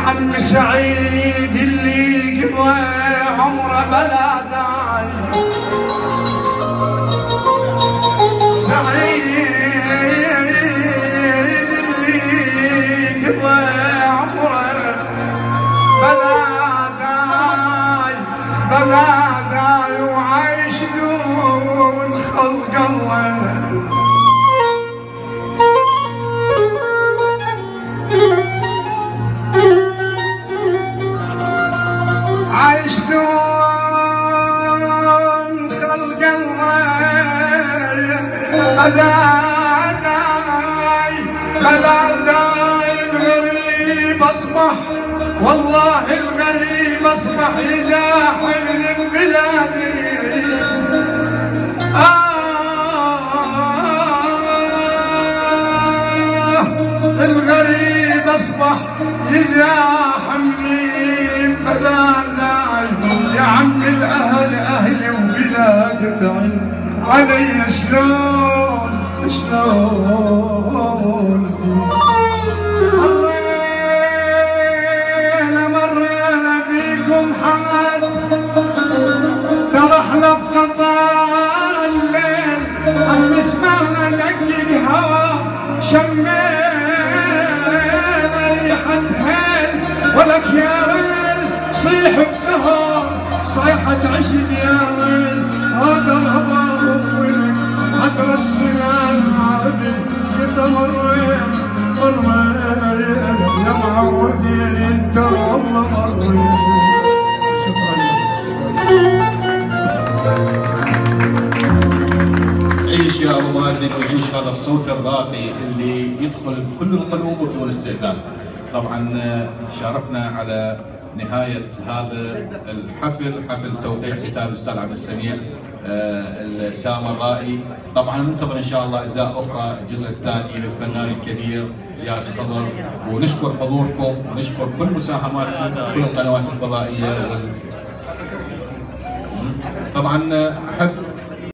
عم سعيد اللي قضى عمره بلا داعي، سعيد اللي قضى عمره بلا داعي بلا داعي، وعايش دون خلق الله. عايش دون خلق الله بلا داعي بلا داعي. الغريب اصبح والله الغريب اصبح يزاحم من بلادي. الغريب اصبح يزاحمني بلا داعي. يا عم الاهل اهلي وبلادي تعين علي شلون شلون. مرينا بيكم حمد ترى احنا بقطار الليل، عم سمعنا دقق هوا شمينا ريحة هيل، ولك يا ريل صيح بقهر صيحة عشق يا ريل. هذا الهضاب ولك حتر السنان عابل كذا مريت يا معودين ترى والله مريت. عيش يا ابو مازن وعيش هذا الصوت الراقي اللي يدخل كل القلوب بدون استئذان. طبعا شاركنا على نهايه هذا الحفل، حفل توقيع كتاب الاستاذ عبد السميع السامرائي. طبعا ننتظر ان شاء الله اجزاء اخرى، الجزء الثاني للفنان الكبير ياس خضر، ونشكر حضوركم ونشكر كل مساهماتكم كل القنوات الفضائيه طبعا